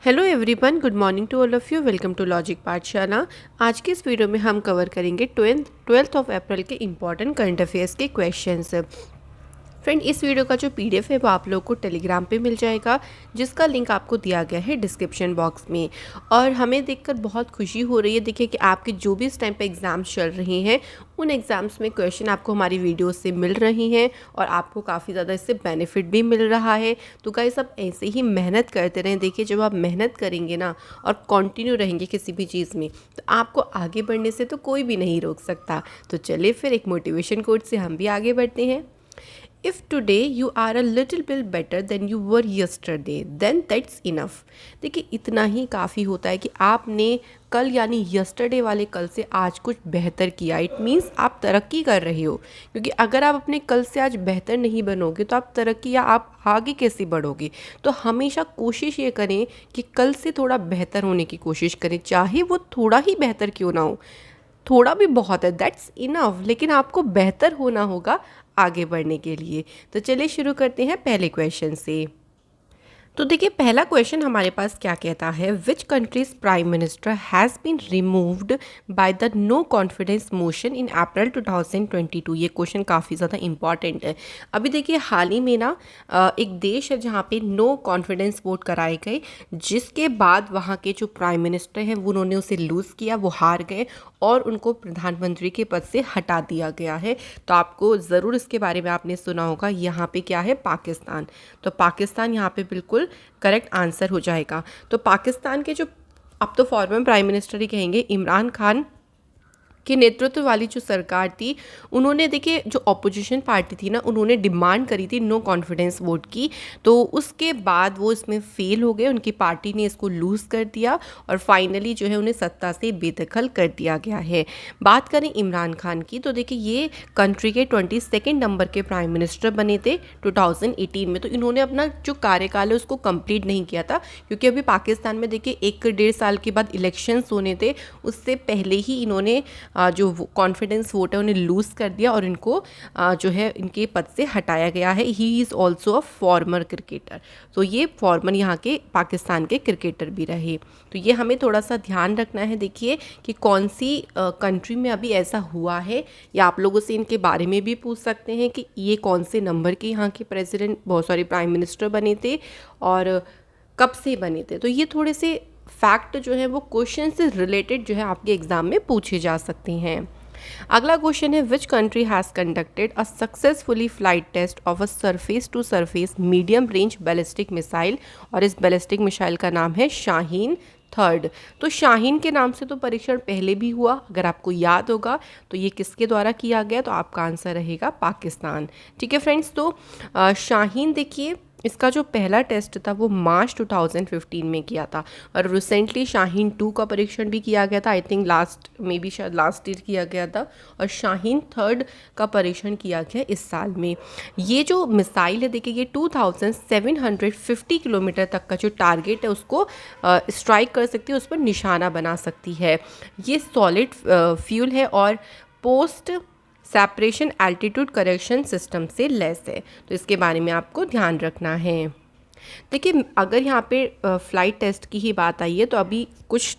Hello everyone, good morning to all of you. Welcome to logic Pathshala. आज के इस video में हम कवर करेंगे ट्वेल्थ ऑफ अप्रैल के इंपॉर्टेंट करंट अफेयर्स के क्वेश्चंस। फ्रेंड, इस वीडियो का जो पीडीएफ है वो आप लोग को टेलीग्राम पे मिल जाएगा, जिसका लिंक आपको दिया गया है डिस्क्रिप्शन बॉक्स में। और हमें देखकर बहुत खुशी हो रही है, देखिए कि आपके जो भी इस टाइम पे एग्ज़ाम्स चल रहे हैं उन एग्ज़ाम्स में क्वेश्चन आपको हमारी वीडियो से मिल रही हैं और आपको काफ़ी ज़्यादा इससे बेनिफिट भी मिल रहा है। तो गाइस, आप ऐसे ही मेहनत करते रहें। देखिए, जब आप मेहनत करेंगे ना और कंटिन्यू रहेंगे किसी भी चीज़ में, तो आपको आगे बढ़ने से तो कोई भी नहीं रोक सकता। तो चलिए फिर एक मोटिवेशन कोट से हम भी आगे बढ़ते हैं। If today you are a little bit better than you were yesterday, then that's enough। देखिए, इतना ही काफ़ी होता है कि आपने कल यानी यस्टरडे वाले कल से आज कुछ बेहतर किया। इट मीन्स आप तरक्की कर रहे हो, क्योंकि अगर आप अपने कल से आज बेहतर नहीं बनोगे तो आप तरक्की या आप आगे कैसे बढ़ोगे। तो हमेशा कोशिश ये करें कि कल से थोड़ा बेहतर होने की कोशिश करें, चाहे वो थोड़ा ही बेहतर क्यों ना हो। थोड़ा भी बहुत है, दैट्स इनफ, लेकिन आपको बेहतर होना होगा आगे बढ़ने के लिए। तो चलिए शुरू करते हैं पहले क्वेश्चन से। तो देखिए, पहला क्वेश्चन हमारे पास क्या कहता है, which countries prime minister has been removed by the no confidence motion in April 2022। ये क्वेश्चन काफ़ी ज़्यादा इंपॉर्टेंट है। अभी देखिए, हाल ही में ना एक देश है जहाँ पे नो कॉन्फिडेंस वोट कराए गए, जिसके बाद वहाँ के जो प्राइम मिनिस्टर हैं उन्होंने उसे लूज़ किया, वो हार गए और उनको प्रधानमंत्री के पद से हटा दिया गया है। तो आपको ज़रूर इसके बारे में आपने सुना होगा। यहाँ पे क्या है, पाकिस्तान। तो पाकिस्तान यहाँ पे बिल्कुल करेक्ट आंसर हो जाएगा। तो पाकिस्तान के जो, अब तो फॉर्मर प्राइम मिनिस्टर ही कहेंगे, इमरान खान के नेतृत्व वाली जो सरकार थी, उन्होंने देखिए जो ऑपोजिशन पार्टी थी ना, उन्होंने डिमांड करी थी नो कॉन्फिडेंस वोट की। तो उसके बाद वो इसमें फेल हो गए, उनकी पार्टी ने इसको लूज़ कर दिया और फाइनली जो है उन्हें सत्ता से बेदखल कर दिया गया है। बात करें इमरान खान की, तो देखिए ये कंट्री के 22 नंबर के प्राइम मिनिस्टर बने थे 2018 में। तो इन्होंने अपना जो कार्यकाल है उसको कंप्लीट नहीं किया था, क्योंकि अभी पाकिस्तान में देखिए 1 डेढ़ साल के बाद इलेक्शंस होने थे। उससे पहले ही इन्होंने जो कॉन्फिडेंस वोट है उन्हें लूज़ कर दिया और इनको जो है इनके पद से हटाया गया है। He is also a former cricketer. तो ये फॉर्मर यहाँ के पाकिस्तान के क्रिकेटर भी रहे। तो ये हमें थोड़ा सा ध्यान रखना है, देखिए कि कौन सी कंट्री में अभी ऐसा हुआ है, या आप लोगों से इनके बारे में भी पूछ सकते हैं कि ये कौन से नंबर के यहाँ के प्रेसिडेंट, बहुत सारे प्राइम मिनिस्टर बने थे और कब से बने थे। तो ये थोड़े से फैक्ट जो है वो क्वेश्चन से रिलेटेड जो है आपके एग्जाम में पूछे जा सकते हैं। अगला क्वेश्चन है, which country has conducted a successfully flight test of a surface to surface medium range ballistic missile. और इस बैलिस्टिक मिसाइल का नाम है शाहीन थर्ड। तो शाहीन के नाम से तो परीक्षण पहले भी हुआ, अगर आपको याद होगा। तो ये किसके द्वारा किया गया, तो आपका आंसर रहेगा पाकिस्तान। ठीक है फ्रेंड्स, तो शाहीन देखिए इसका जो पहला टेस्ट था वो मार्च 2015 में किया था और रिसेंटली शाहीन 2 का परीक्षण भी किया गया था। आई थिंक शायद लास्ट ईयर किया गया था। और शाहीन थर्ड का परीक्षण किया गया इस साल में। ये जो मिसाइल है देखिए, ये 2750 किलोमीटर तक का जो टारगेट है उसको स्ट्राइक कर सकती है, उस पर निशाना बना सकती है। ये सॉलिड फ्यूल है और post separation altitude correction system से लेस है। तो इसके बारे में आपको ध्यान रखना है। देखिए, अगर यहाँ पे फ्लाइट टेस्ट की ही बात आई है, तो अभी कुछ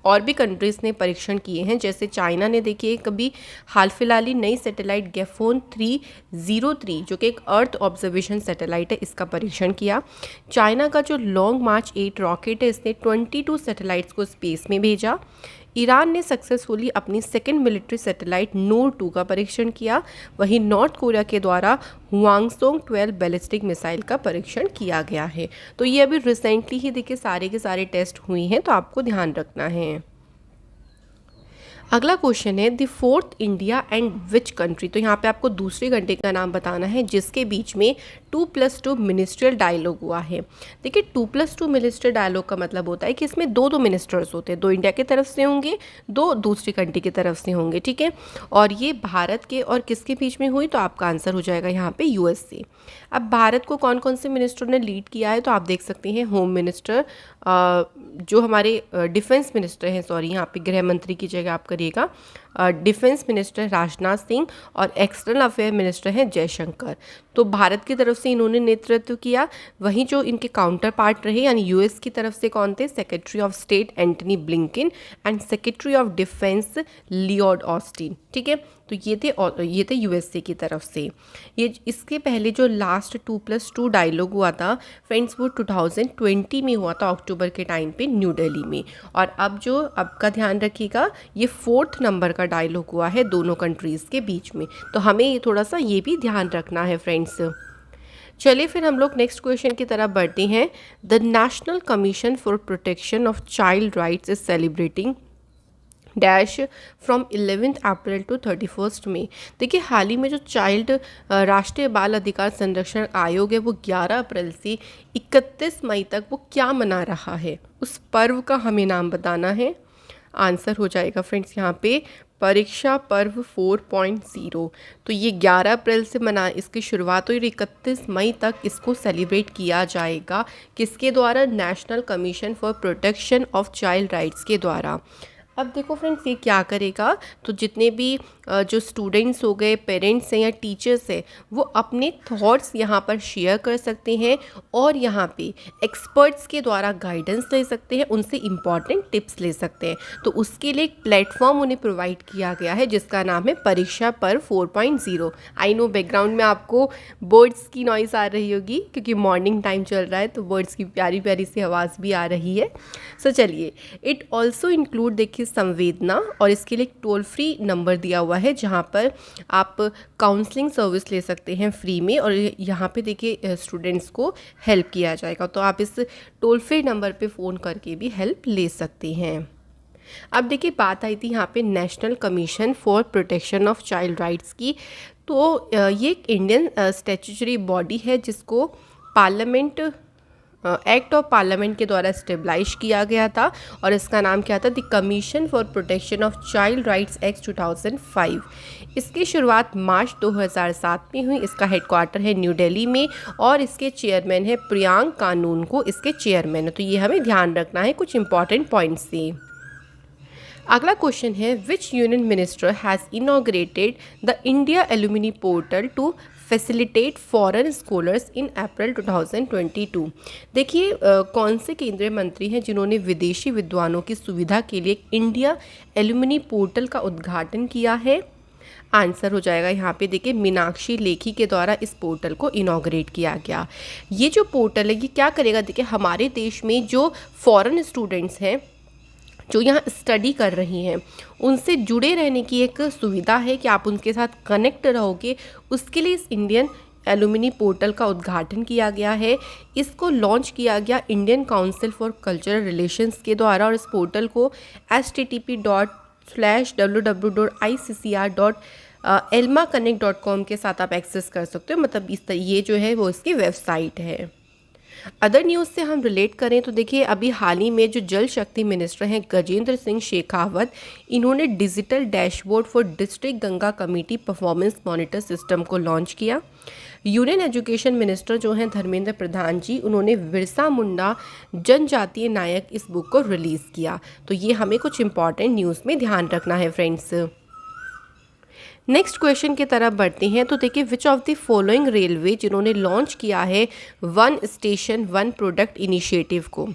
और भी कंट्रीज़ ने परीक्षण किए हैं। जैसे चाइना ने देखिए कभी हाल फिलहाल ही नई सैटेलाइट गेफोन 303, जो कि एक अर्थ ऑब्जर्वेशन सैटेलाइट है, इसका परीक्षण किया। चाइना का जो लॉन्ग मार्च 8 रॉकेट है, इसने 22 सैटेलाइट्स को स्पेस में भेजा। ईरान ने सक्सेसफुली अपनी सेकेंड मिलिट्री सैटेलाइट नूर 2 का परीक्षण किया। वहीं नॉर्थ कोरिया के द्वारा हुआंगसोंग 12 बैलिस्टिक मिसाइल का परीक्षण किया गया है। तो ये अभी रिसेंटली ही देखिए सारे के सारे टेस्ट हुए हैं, तो आपको ध्यान रखना है। अगला क्वेश्चन है, the fourth India and which country. तो यहाँ पे आपको दूसरी कंट्री का नाम बताना है जिसके बीच में 2+2 मिनिस्ट्रियल डायलॉग हुआ है। देखिए, 2+2 मिनिस्ट्रियल डायलॉग का मतलब होता है कि इसमें दो दो मिनिस्टर्स होते हैं, 2 इंडिया की तरफ से होंगे, 2 दूसरी कंट्री की तरफ से होंगे। ठीक है, और ये भारत के और किसके बीच में हुई, तो आपका आंसर हो जाएगा यहाँ पे यूएस से। अब भारत को कौन कौन से मिनिस्टर ने लीड किया है, तो आप देख सकते हैं होम मिनिस्टर, जो हमारे डिफेंस मिनिस्टर हैं, सॉरी यहाँ पे गृह मंत्री की जगह आप करिएगा, डिफेंस मिनिस्टर राजनाथ सिंह और एक्सटर्नल अफेयर मिनिस्टर हैं जयशंकर। तो भारत की तरफ से इन्होंने नेतृत्व किया। वहीं जो इनके काउंटर पार्ट रहे यानी यूएस की तरफ से कौन थे, secretary of state Antony Blinken and secretary of defence Lloyd Austin. ठीक है, तो ये थे यूएसए की तरफ से। ये इसके पहले जो लास्ट 2+2 डायलॉग हुआ था फ्रेंड्स वो 2020 में हुआ था, अक्टूबर के टाइम पे न्यू दिल्ली में। और अब का ध्यान रखिएगा, ये 4th नंबर का डायलॉग हुआ है दोनों कंट्रीज़ के बीच में। तो हमें ये थोड़ा सा ये भी ध्यान रखना है फ्रेंड्स। चलिए फिर हम लोग नेक्स्ट क्वेश्चन की तरफ बढ़ते हैं। The national commission for protection of child rights is celebrating dash from 11 April to 31 May. देखिए हाल ही में जो राष्ट्रीय बाल अधिकार संरक्षण आयोग है वो 11 अप्रैल से 31 मई तक वो क्या मना रहा है, उस पर्व का हमें नाम बताना है। आंसर हो जाएगा फ्रेंड्स यहाँ पे परीक्षा पर्व 4.0। तो ये 11 अप्रैल से इसकी शुरुआत हुई, 31 मई तक इसको सेलिब्रेट किया जाएगा। किसके द्वारा, national commission for protection of child rights के द्वारा। अब देखो फ्रेंड्स ये क्या करेगा, तो जितने भी जो स्टूडेंट्स हो गए, पेरेंट्स हैं या टीचर्स हैं, वो अपने थॉट्स यहाँ पर शेयर कर सकते हैं और यहाँ पे एक्सपर्ट्स के द्वारा गाइडेंस ले सकते हैं, उनसे इम्पॉर्टेंट टिप्स ले सकते हैं। तो उसके लिए एक प्लेटफॉर्म उन्हें प्रोवाइड किया गया है जिसका नाम है परीक्षा पर्व 4.0। आई नो बैकग्राउंड में आपको बर्ड्स की नॉइज़ आ रही होगी क्योंकि मॉर्निंग टाइम चल रहा है, तो बर्ड्स की प्यारी प्यारी सी आवाज़ भी आ रही है। सो चलिए, इट ऑल्सो इंक्लूड देखिए संवेदना, और इसके लिए एक टोल फ्री नंबर दिया हुआ है जहाँ पर आप काउंसलिंग सर्विस ले सकते हैं फ्री में, और यहाँ पे देखिए स्टूडेंट्स को हेल्प किया जाएगा। तो आप इस टोल फ्री नंबर पे फ़ोन करके भी हेल्प ले सकते हैं। अब देखिए बात आई थी यहाँ पे national commission for protection of child rights की। तो ये एक इंडियन स्टैट्यूटरी बॉडी है जिसको पार्लियामेंट एक्ट ऑफ पार्लियामेंट के द्वारा स्टेबलाइज किया गया था, और इसका नाम क्या था, the commission for protection of child rights act 2005। इसकी शुरुआत मार्च 2007 में हुई। इसका हेडक्वार्टर है न्यू दिल्ली में और इसके चेयरमैन है प्रियांक कानून को इसके चेयरमैन है। तो ये हमें ध्यान रखना है कुछ इंपॉर्टेंट पॉइंट्स से। अगला क्वेश्चन है, which union minister has inaugurated the India alumni portal to facilitate foreign scholars in April 2022। देखिए कौन से केंद्रीय मंत्री हैं जिन्होंने विदेशी विद्वानों की सुविधा के लिए इंडिया एलुमिनी पोर्टल का उद्घाटन किया है। आंसर हो जाएगा यहाँ पे देखिए मीनाक्षी लेखी के द्वारा इस पोर्टल को इनॉग्रेट किया गया। ये जो पोर्टल है ये क्या करेगा, देखिए हमारे देश में जो फॉरेन स्टूडेंट्स हैं जो यहाँ स्टडी कर रही हैं उनसे जुड़े रहने की एक सुविधा है कि आप उनके साथ कनेक्ट रहोगे। उसके लिए इस इंडियन एलुमिनी पोर्टल का उद्घाटन किया गया है। इसको लॉन्च किया गया Indian council for cultural relations के द्वारा, और इस पोर्टल को http://www.iccr.elmaconnect.com के साथ आप एक्सेस कर सकते हो। मतलब ये जो है वो इसकी वेबसाइट है। अदर न्यूज़ से हम रिलेट करें तो देखिए अभी हाल ही में जो जल शक्ति मिनिस्टर हैं गजेंद्र सिंह शेखावत, इन्होंने digital dashboard for district Ganga committee performance monitor system को लॉन्च किया। यूनियन एजुकेशन मिनिस्टर जो हैं धर्मेंद्र प्रधान जी, उन्होंने बिरसा मुंडा जनजातीय नायक इस बुक को रिलीज़ किया। तो ये हमें कुछ इंपॉर्टेंट न्यूज़ में ध्यान रखना है फ्रेंड्स। नेक्स्ट क्वेश्चन की तरफ बढ़ते हैं। तो देखिए विच ऑफ द फॉलोइंग रेलवे जिन्होंने लॉन्च किया है one station one product initiative को।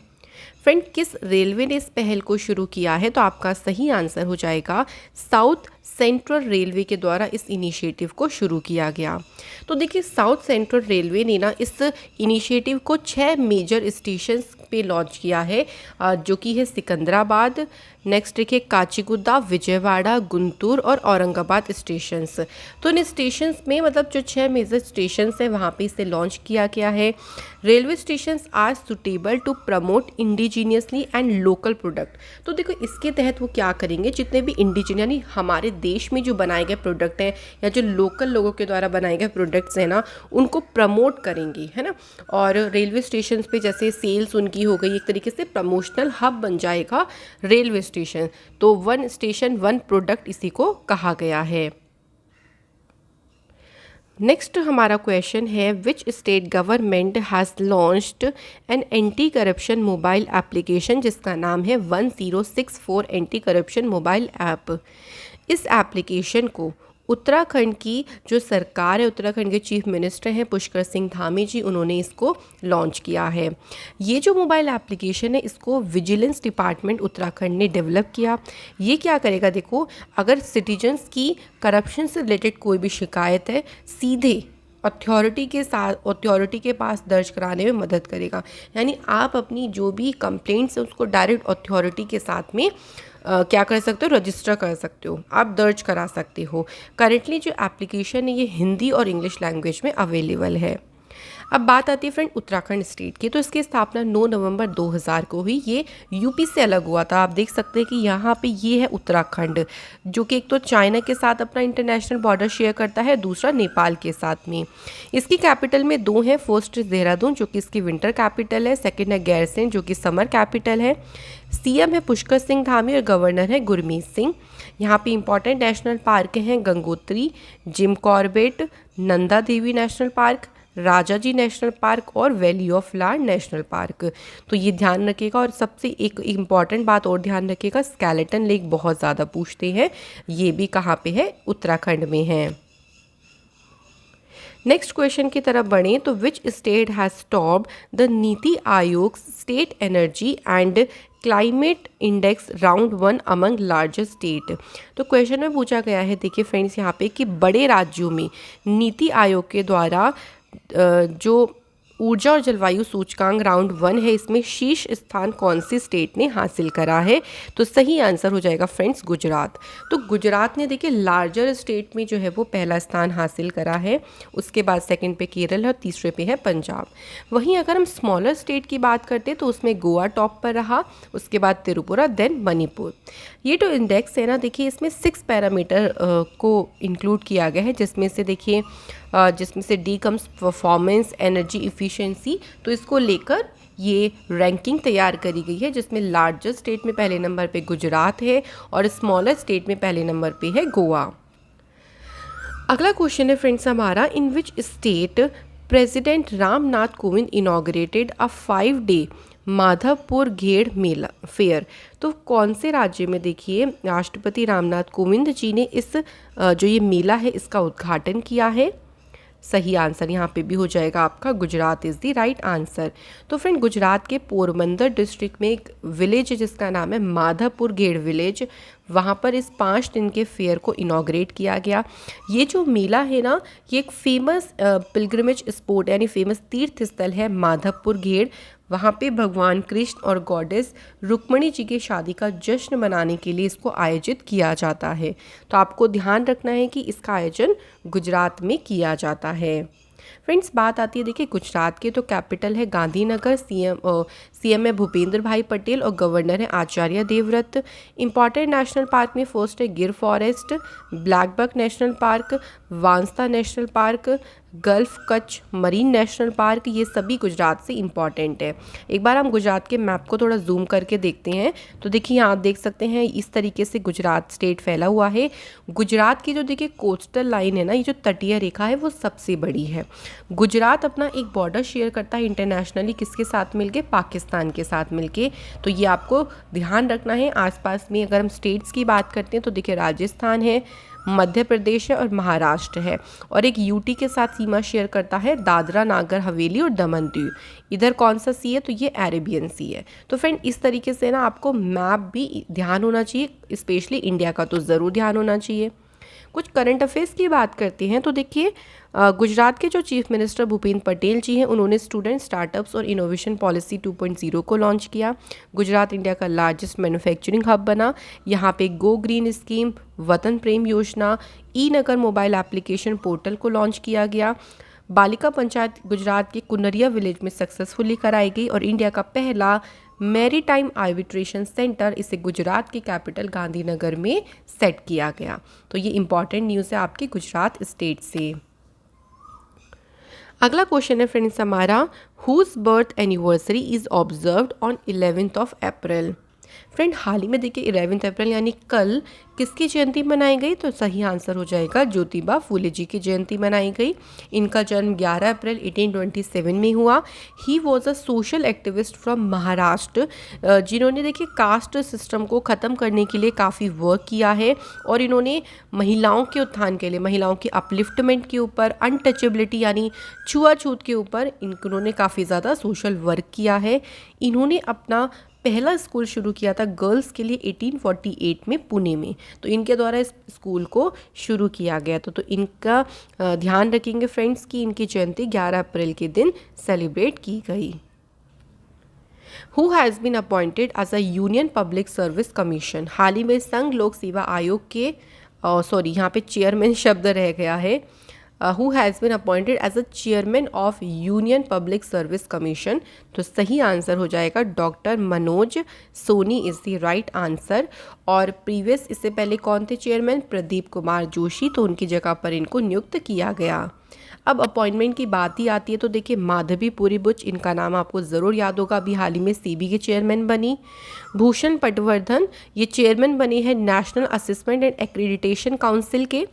फ्रेंड किस रेलवे ने इस पहल को शुरू किया है, तो आपका सही आंसर हो जाएगा साउथ सेंट्रल रेलवे के द्वारा इस इनिशिएटिव को शुरू किया गया। तो देखिए साउथ सेंट्रल रेलवे ने ना इस इनिशिएटिव को 6 मेजर स्टेशंस पे लॉन्च किया है, जो कि है सिकंदराबाद, नेक्स्ट देखिए काचीगुडा, विजयवाड़ा, गुंटूर और औरंगाबाद स्टेशंस। तो इन स्टेशंस में मतलब जो 6 मेजर स्टेशंस हैं वहाँ पे इसे लॉन्च किया गया है। Railway stations are suitable to promote indigenously and local product. तो देखो इसके तहत वो क्या करेंगे, जितने भी इंडिजीनियस यानी हमारे देश में जो बनाए गए प्रोडक्ट हैं या जो लोकल लोगों के द्वारा बनाए गए प्रोडक्ट्स हैं ना, उनको प्रमोट करेंगे, है ना। और रेलवे स्टेशन पे जैसे सेल्स उनकी हो गई, एक तरीके से प्रमोशनल हब बन जाएगा रेलवे स्टेशन। तो वन स्टेशन वन प्रोडक्ट इसी को कहा गया है। नेक्स्ट हमारा क्वेश्चन है, which state government has launched an anti corruption mobile application जिसका नाम है 1064 एंटी करप्शन मोबाइल ऐप। इस एप्लीकेशन को उत्तराखंड की जो सरकार है, उत्तराखंड के चीफ मिनिस्टर हैं पुष्कर सिंह धामी जी, उन्होंने इसको लॉन्च किया है। ये जो मोबाइल एप्लीकेशन है इसको विजिलेंस डिपार्टमेंट उत्तराखंड ने डेवलप किया। ये क्या करेगा, देखो अगर सिटीजन्स की करप्शन से रिलेटेड कोई भी शिकायत है सीधे अथॉरिटी के पास दर्ज कराने में मदद करेगा। यानी आप अपनी जो भी कंप्लेंट्स है उसको डायरेक्ट अथॉरिटी के साथ में क्या कर सकते हो, रजिस्टर कर सकते हो, आप दर्ज करा सकते हो। करेंटली जो एप्लीकेशन है ये हिंदी और इंग्लिश लैंग्वेज में अवेलेबल है। अब बात आती है फ्रेंड उत्तराखंड स्टेट की, तो इसकी स्थापना 9 नवंबर 2000 को हुई। ये यूपी से अलग हुआ था। आप देख सकते हैं कि यहाँ पे ये है उत्तराखंड, जो कि एक तो चाइना के साथ अपना इंटरनेशनल बॉर्डर शेयर करता है, दूसरा नेपाल के साथ में। इसकी कैपिटल में दो हैं, फर्स्ट इज देहरादून जो कि इसकी विंटर कैपिटल है, सेकेंड है गैरसैंण जो कि समर कैपिटल है। सीएम है पुष्कर सिंह धामी और गवर्नर है गुरमीत सिंह। यहाँ पे इंपॉर्टेंट नेशनल पार्क हैं Gangotri, Jim Corbett, Nanda Devi national park, Rajaji national park और valley of flower national park. तो ये ध्यान रखिएगा। और सबसे एक इम्पॉर्टेंट बात और ध्यान रखिएगा, स्केलेटन लेक बहुत ज़्यादा पूछते हैं, ये भी कहाँ पे है, उत्तराखंड में है। नेक्स्ट क्वेश्चन की तरफ बढ़ें तो which state has stopped the NITI Aayog state energy and climate index round 1 among largest state. तो क्वेश्चन में पूछा गया है, देखिए फ्रेंड्स यहाँ पे कि बड़े राज्यों में नीति आयोग के द्वारा जो ऊर्जा और जलवायु सूचकांक राउंड 1 है इसमें शीर्ष स्थान कौन सी स्टेट ने हासिल करा है, तो सही आंसर हो जाएगा फ्रेंड्स गुजरात। तो गुजरात ने देखिए लार्जर स्टेट में जो है वो पहला स्थान हासिल करा है, उसके बाद सेकंड पे केरल है और तीसरे पे है पंजाब। वहीं अगर हम स्मॉलर स्टेट की बात करते हैं तो उसमें गोवा टॉप पर रहा, उसके बाद त्रिपुरा, देन मणिपुर। ये जो इंडेक्स है ना, देखिए इसमें 6 पैरामीटर को इंक्लूड किया गया है, जिसमें से D comes performance, energy efficiency. तो इसको लेकर ये रैंकिंग तैयार करी गई है, जिसमें लार्जेस्ट स्टेट में पहले नंबर पे गुजरात है और स्मॉलर स्टेट में पहले नंबर पे है गोवा। अगला क्वेश्चन है फ्रेंड्स हमारा, in which state president Ramnath Kovind inaugurated a 5-day Madhavpur Ghed Mela fair. तो कौन से राज्य में देखिए राष्ट्रपति रामनाथ कोविंद जी ने इस जो ये मेला है इसका उद्घाटन किया है। सही आंसर यहाँ पे भी हो जाएगा आपका Gujarat is the right answer. तो फ्रेंड गुजरात के पोरबंदर डिस्ट्रिक्ट में एक विलेज है जिसका नाम है माधवपुर घेड़ विलेज, वहाँ पर इस 5 दिन के फेयर को इनॉग्रेट किया गया। ये जो मेला है ना, ये एक फेमस पिलग्रिमेज स्पॉट यानी फेमस तीर्थ स्थल है माधवपुर घेड़। वहाँ पे भगवान कृष्ण और गॉडेस रुक्मणी जी की शादी का जश्न मनाने के लिए इसको आयोजित किया जाता है। तो आपको ध्यान रखना है कि इसका आयोजन गुजरात में किया जाता है। फ्रेंड्स बात आती है देखिए गुजरात के, तो कैपिटल है गांधीनगर, सीएम है भूपेंद्र भाई पटेल और गवर्नर है Acharya Devvrat. Important national park में फर्स्ट है गिर forest, blackbuck national park, Vansda national park, gulf Kutch marine national park, ये सभी गुजरात से इम्पॉर्टेंट है। एक बार हम गुजरात के मैप को थोड़ा जूम करके देखते हैं तो देखिए यहाँ आप देख सकते हैं इस तरीके से गुजरात स्टेट फैला हुआ है। गुजरात की जो देखिए कोस्टल लाइन है ना, ये जो तटीय रेखा है वो सबसे बड़ी है। गुजरात अपना एक बॉर्डर शेयर करता है इंटरनेशनली किसके साथ मिलके, पाकिस्तान के साथ मिलके। तो ये आपको ध्यान रखना है। आसपास में अगर हम स्टेट्स की बात करते हैं तो देखिए राजस्थान है, मध्य प्रदेश है और महाराष्ट्र है, और एक यूटी के साथ सीमा शेयर करता है दादरा नागर हवेली और दमन दीव। इधर कौन सा सी है, तो ये अरेबियन सी है। तो फ्रेंड इस तरीके से ना आपको मैप भी ध्यान होना चाहिए, स्पेशली इंडिया का तो ज़रूर ध्यान होना चाहिए। कुछ करंट अफेयर्स की बात करते हैं तो देखिए गुजरात के जो चीफ मिनिस्टर भूपेंद्र पटेल जी हैं उन्होंने स्टूडेंट स्टार्टअप्स और इनोवेशन पॉलिसी 2.0 को लॉन्च किया। गुजरात इंडिया का लार्जेस्ट मैन्युफैक्चरिंग हब बना। यहाँ पे गो ग्रीन स्कीम, वतन प्रेम योजना, ई नगर मोबाइल एप्लीकेशन पोर्टल को लॉन्च किया गया। बालिका पंचायत गुजरात के कुनरिया विलेज में सक्सेसफुली कराई गई और इंडिया का पहला मैरीटाइम आर्बिट्रेशन सेंटर इसे गुजरात की कैपिटल गांधीनगर में सेट किया गया। तो ये इंपॉर्टेंट न्यूज़ है आपकी गुजरात स्टेट से। अगला क्वेश्चन है फ्रेंड्स हमारा, whose birth anniversary is observed on 11th of April। Friend हाल ही में देखिए 11 अप्रैल यानी कल किसकी जयंती मनाई गई, तो सही आंसर हो जाएगा ज्योतिबा फूले जी की जयंती मनाई गई। इनका जन्म 11 अप्रैल 1827 में हुआ। He was a social activist from Maharashtra, जिन्होंने देखिए कास्ट सिस्टम को ख़त्म करने के लिए काफ़ी वर्क किया है और इन्होंने महिलाओं के उत्थान के लिए, महिलाओं की अपलिफ्टमेंट के ऊपर, अनटचेबिलिटी यानी छुआछूत के ऊपर इन्होंने काफ़ी ज़्यादा सोशल वर्क किया है। इन्होंने अपना पहला स्कूल शुरू किया था गर्ल्स के लिए 1848 में पुणे में, तो इनके द्वारा इस स्कूल को शुरू किया गया। तो इनका ध्यान रखेंगे फ्रेंड्स कि इनकी जयंती 11 अप्रैल के दिन सेलिब्रेट की गई। Who has been appointed as a union public service commission, हाल ही में संघ लोक सेवा आयोग के यहाँ पे चेयरमैन शब्द रह गया है। Who has been appointed as a chairman of union public service commission, तो सही आंसर हो जाएगा doctor Manoj Soni is the right answer. और प्रीवियस इससे पहले कौन थे चेयरमैन, प्रदीप कुमार जोशी, तो उनकी जगह पर इनको नियुक्त किया गया। अब अपॉइंटमेंट की बात ही आती है तो देखिए माधवी पुरी बुच, इनका नाम आपको ज़रूर याद होगा, अभी हाल ही में सीबी के चेयरमैन बनी। भूषण पटवर्धन ये चेयरमैन बने हैं national assessment and accreditation council के।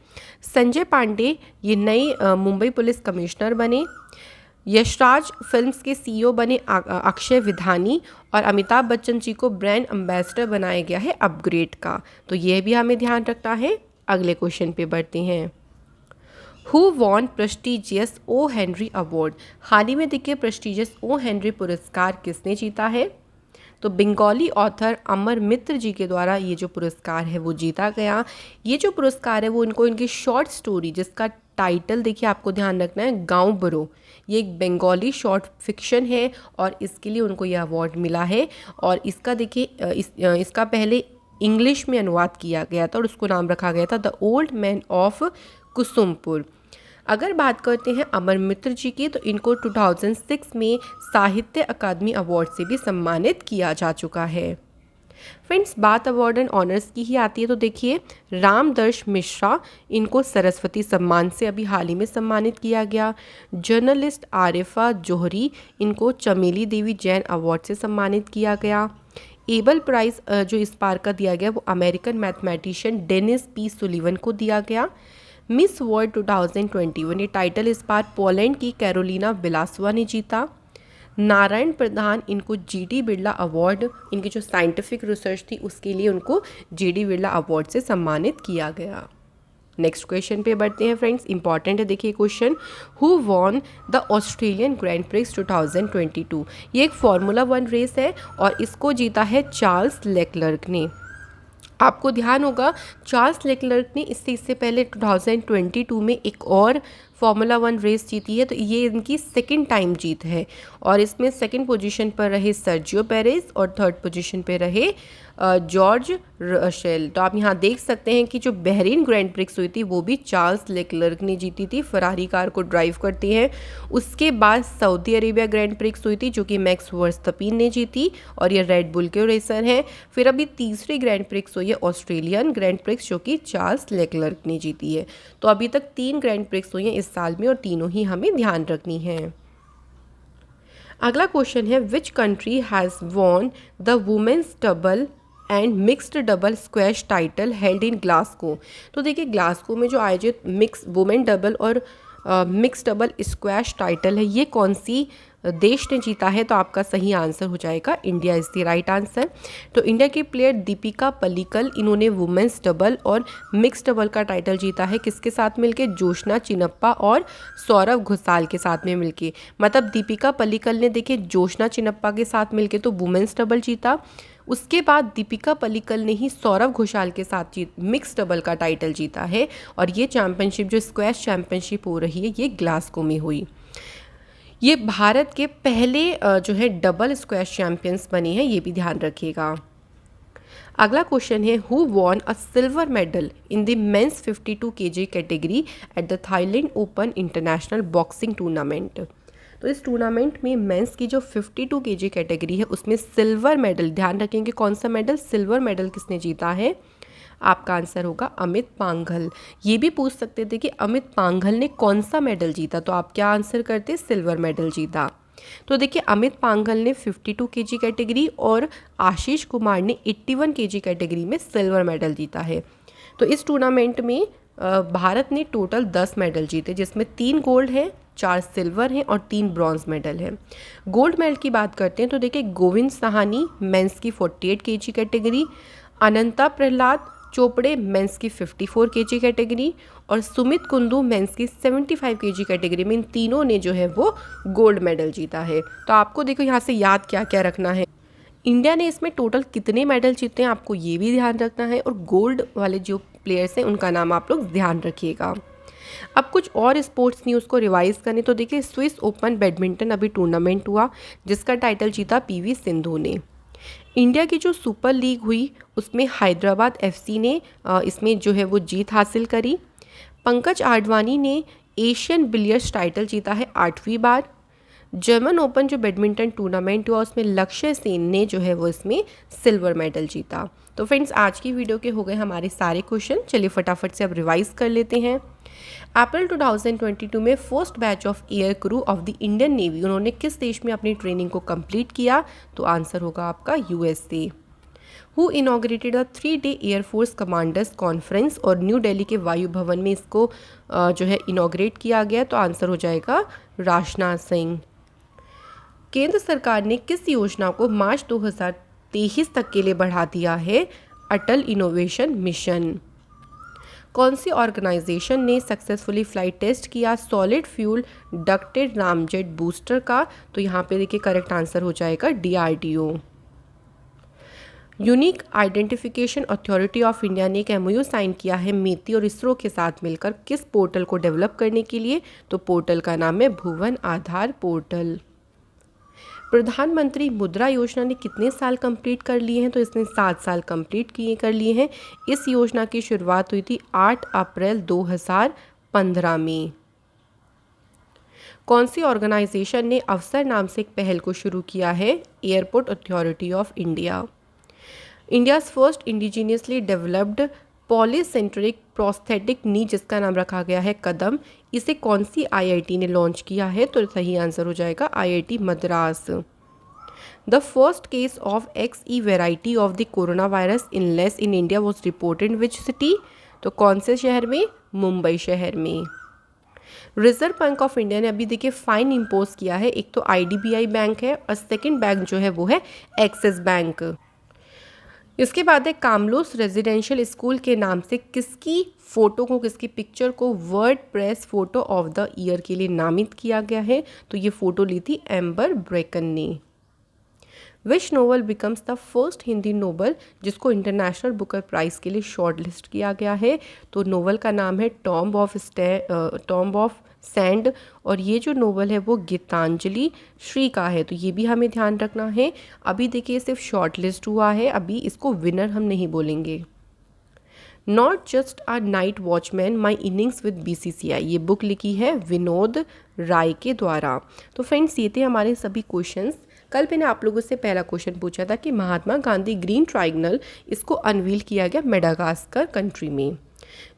संजय पांडे ये नए मुंबई पुलिस कमिश्नर बने। यशराज फिल्म्स के सीईओ बने अक्षय विधानी। और अमिताभ बच्चन जी को ब्रांड एम्बेसडर बनाया गया है अपग्रेड का, तो ये भी हमें ध्यान रखना है। अगले क्वेश्चन पे बढ़ते हैं। Who won prestigious O Henry award, हाल ही में देखिए प्रेस्टिजियस ओ हेनरी पुरस्कार किसने जीता है, तो बंगाली ऑथर अमर मित्र जी के द्वारा ये जो पुरस्कार है वो जीता गया। ये जो पुरस्कार है वो इनको इनकी शॉर्ट स्टोरी जिसका टाइटल देखिए आपको ध्यान रखना है गाँव बरो, ये एक बंगाली शॉर्ट फिक्शन है और इसके लिए उनको यह अवार्ड मिला है। और इसका देखिए इसका पहले इंग्लिश में अनुवाद किया गया था और उसको नाम रखा गया था the old man of Kusumpur. अगर बात करते हैं अमर मित्र जी की, तो इनको 2006 में साहित्य अकादमी अवार्ड से भी सम्मानित किया जा चुका है। फ्रेंड्स बात अवार्ड एंड ऑनर्स की ही आती है तो देखिए रामदर्श मिश्रा, इनको सरस्वती सम्मान से अभी हाल ही में सम्मानित किया गया। जर्नलिस्ट आरिफा जोहरी, इनको चमेली देवी जैन अवार्ड से सम्मानित किया गया। एबल प्राइज़ जो इस बार का दिया गया वो American mathematician Dennis P Sullivan को दिया गया। मिस वर्ल्ड 2021 ये टाइटल इस बार पोलैंड की कैरोलिना विलासवा ने जीता। नारायण प्रधान, इनको जीडी बिरला अवार्ड, इनकी जो साइंटिफिक रिसर्च थी उसके लिए उनको जीडी बिरला अवार्ड से सम्मानित किया गया। नेक्स्ट क्वेश्चन पे बढ़ते हैं फ्रेंड्स, इंपॉर्टेंट है देखिए question. Who won the Australian grand prix 2022, ये एक फार्मूला 1 रेस है और इसको जीता है चार्ल्स लेक्लर्क ने। आपको ध्यान होगा चार्ल्स लेक्लर्क ने इससे पहले 2022 में एक और फार्मूला 1 रेस जीती है, तो ये इनकी सेकंड टाइम जीत है। और इसमें सेकंड पोजीशन पर रहे सर्जियो पेरेज और थर्ड पोजीशन पे रहे जॉर्ज रसेल। तो आप यहाँ देख सकते हैं कि जो बहरीन ग्रैंड प्रिक्स हुई थी वो भी चार्ल्स लेक्लर्क ने जीती थी, फरारी कार को ड्राइव करते हैं। उसके बाद सऊदी अरेबिया ग्रैंड प्रिक्स हुई थी जो कि मैक्स वर्स्टपेन ने जीती और ये रेड बुल के रेसर हैं। फिर अभी तीसरी ग्रैंड प्रिक्स हुई है ऑस्ट्रेलियन ग्रैंड प्रिक्स जो कि चार्ल्स लेक्लर्क ने जीती है। तो अभी तक 3 ग्रैंड प्रिक्स हुई हैं इस साल में और तीनों ही हमें ध्यान रखनी है। अगला क्वेश्चन है which country has won the women's double and mixed double squash title held in Glasgow. तो देखिए ग्लासगो में जो आयोजित मिक्स वुमेन डबल और मिक्स डबल स्क्वैश टाइटल है ये कौन सी देश ने जीता है, तो आपका सही आंसर हो जाएगा India is the right answer. तो इंडिया के प्लेयर दीपिका पल्लिकल, इन्होंने वुमेन्स डबल और मिक्स डबल का टाइटल जीता है किसके साथ मिलके, जोशना चिनप्पा और सौरभ घोसाल के साथ में मिलके। मतलब दीपिका पल्लिकल ने देखिए जोशना चिनप्पा के साथ मिलके तो वुमेन्स डबल जीता, उसके बाद दीपिका पल्लिकल ने ही सौरभ घोषाल के साथ मिक्स डबल का टाइटल जीता है। और ये चैंपियनशिप जो स्क्वैश चैंपियनशिप हो रही है ये ग्लासगो में हुई। ये भारत के पहले जो है डबल स्क्वैश चैंपियंस बने हैं, ये भी ध्यान रखिएगा। अगला क्वेश्चन है who won a silver medal in the men's 52 kg category at the Thailand open international boxing tournament. तो इस टूर्नामेंट में मेंस की जो 52 kg कैटेगरी है उसमें सिल्वर मेडल, ध्यान रखेंगे कौन सा मेडल, सिल्वर मेडल किसने जीता है, आपका आंसर होगा अमित पांघल। ये भी पूछ सकते थे कि अमित पांघल ने कौन सा मेडल जीता, तो आप क्या आंसर करते, सिल्वर मेडल जीता। तो देखिए अमित पांघल ने 52 केजी कैटेगरी और आशीष कुमार ने 81 केजी कैटेगरी में सिल्वर मेडल जीता है। तो इस टूर्नामेंट में भारत ने टोटल 10 मेडल जीते, जिसमें 3 गोल्ड हैं, 4 सिल्वर हैं और 3 ब्रॉन्ज मेडल हैं। गोल्ड मेडल की बात करते हैं तो देखिए गोविंद साहनी मेंस की 48 केजी कैटेगरी, अनंता प्रहलाद चोपड़े मेंस की 54 केजी कैटेगरी और सुमित कुंडू मेंस की 75 केजी कैटेगरी में इन तीनों ने जो है वो गोल्ड मेडल जीता है। तो आपको देखो यहाँ से याद क्या क्या रखना है, इंडिया ने इसमें टोटल कितने मेडल जीते हैं आपको ये भी ध्यान रखना है, और गोल्ड वाले जो प्लेयर्स हैं उनका नाम आप लोग ध्यान रखिएगा। अब कुछ और स्पोर्ट्स न्यूज़ को रिवाइज करें तो देखिए स्विस ओपन बैडमिंटन अभी टूर्नामेंट हुआ जिसका टाइटल जीता पीवी सिंधु ने। इंडिया की जो सुपर लीग हुई उसमें हैदराबाद एफसी ने इसमें जो है वो जीत हासिल करी। पंकज आडवाणी ने एशियन बिलियर्ड्स टाइटल जीता है 8वीं बार। जर्मन ओपन जो बैडमिंटन टूर्नामेंट हुआ उसमें लक्ष्य सेन ने जो है वो इसमें सिल्वर मेडल जीता। तो फ्रेंड्स आज की वीडियो के हो गए हमारे सारे क्वेश्चन, चलिए फटाफट से अब रिवाइज कर लेते हैं। अप्रैल 2022 में first batch of air crew of the Indian navy उन्होंने किस देश में अपनी ट्रेनिंग को कंप्लीट किया? तो आंसर होगा आपका USA. Who inaugurated the 3-day air force commanders conference, और न्यू दिल्ली के वायु भवन में इसको जो है इनॉग्रेट किया गया, तो आंसर हो जाएगा राजनाथ सिंह। केंद्र सरकार ने किस योजना को मार्च 2023 तक के लिए बढ़ा दिया है? अटल इनोवेशन मिशन। कौन सी ऑर्गेनाइजेशन ने सक्सेसफुली फ्लाइट टेस्ट किया solid fuel ducted ramjet booster का? तो यहाँ पे देखिए करेक्ट आंसर हो जाएगा DRDO। Unique identification authority of India ने एक MOU साइन किया है मेती और इसरो के साथ मिलकर किस पोर्टल को डेवलप करने के लिए? तो पोर्टल का नाम है भुवन आधार पोर्टल। प्रधानमंत्री मुद्रा योजना ने कितने साल कंप्लीट कर लिए हैं? तो इसने 7 साल कंप्लीट कर लिए हैं। इस योजना की शुरुआत हुई थी 8 अप्रैल 2015 में। कौन सी ऑर्गेनाइजेशन ने अवसर नाम से एक पहल को शुरू किया है? Airport authority of India. India's first indigenously developed polycentric prosthetic knee जिसका नाम रखा गया है कदम, इसे कौन सी IIT ने लॉन्च किया है? तो सही आंसर हो जाएगा IIT Madras. The first case of XE variety of the corona virus इनलेस in India was reported in which city? तो कौन से शहर में? मुंबई शहर में। रिजर्व बैंक ऑफ इंडिया ने अभी देखिए फाइन इम्पोज किया है, एक तो IDBI बैंक है और सेकेंड बैंक जो है वो है एक्सिस बैंक। इसके बाद है कामलोस रेजिडेंशियल स्कूल के नाम से किसकी फ़ोटो को, किसकी पिक्चर को word press photo of the year के लिए नामित किया गया है? तो ये फ़ोटो ली थी एम्बर ब्रेकन ने। Which novel becomes the first Hindi novel जिसको इंटरनेशनल बुकर प्राइज़ के लिए शॉर्ट लिस्ट किया गया है? तो नोवेल का नाम है टॉम्ब ऑफ सैंड, और ये जो नोवेल है वो गीतांजलि श्री का है। तो ये भी हमें ध्यान रखना है। अभी देखिए सिर्फ शॉर्ट लिस्ट हुआ है, अभी इसको विनर हम नहीं बोलेंगे। Not just a night watchman my innings with BCCI, ये बुक लिखी है विनोद राय के द्वारा। तो फ्रेंड्स ये थे हमारे सभी क्वेश्चंस। कल मैंने आप लोगों से पहला क्वेश्चन पूछा था कि महात्मा गांधी ग्रीन ट्रायंगल इसको अनवील किया गया मेडागास्कर कंट्री में।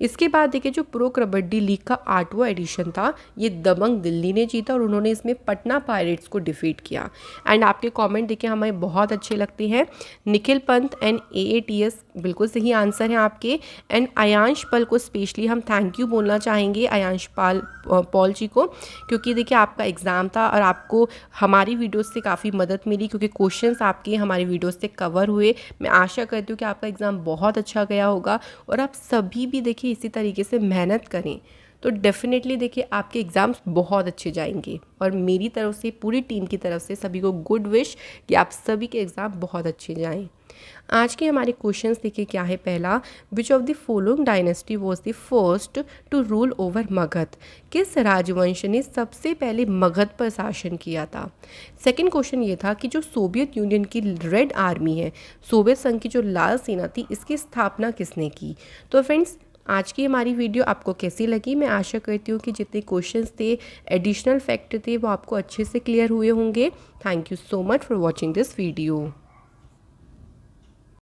इसके बाद देखिए जो प्रो कबड्डी लीग का 8वां एडिशन था ये दबंग दिल्ली ने जीता और उन्होंने इसमें पटना पायरेट्स को डिफीट किया। एंड आपके कमेंट देखिए हमें बहुत अच्छे लगते हैं। निखिल पंत एंड AATS बिल्कुल सही आंसर हैं आपके। एंड अयांश पल को स्पेशली हम थैंक यू बोलना चाहेंगे, अयांश पॉल जी को, क्योंकि देखिए आपका एग्ज़ाम था और आपको हमारी वीडियोस से काफ़ी मदद मिली क्योंकि क्वेश्चंस आपके हमारी वीडियोस से कवर हुए। मैं आशा करती हूँ कि आपका एग्ज़ाम बहुत अच्छा गया होगा और आप सभी भी देखिए इसी तरीके से मेहनत करें तो डेफिनेटली देखिए आपके एग्ज़ाम्स बहुत अच्छे जाएंगे। और मेरी तरफ से पूरी टीम की तरफ से सभी को गुड विश कि आप सभी के एग्ज़ाम बहुत अच्छे जाएं। आज के हमारे क्वेश्चंस देखिए क्या है। पहला, which of the following dynasty was the first to rule over Magadh, किस राजवंश ने सबसे पहले मगध पर शासन किया था। सेकंड क्वेश्चन ये था कि जो सोवियत यूनियन की रेड आर्मी है, सोवियत संघ की जो लाल सेना थी, इसकी स्थापना किसने की। तो फ्रेंड्स आज की हमारी वीडियो आपको कैसी लगी? मैं आशा करती हूँ कि जितने क्वेश्चंस थे, एडिशनल फैक्ट थे, वो आपको अच्छे से क्लियर हुए होंगे। Thank you so much for watching this video.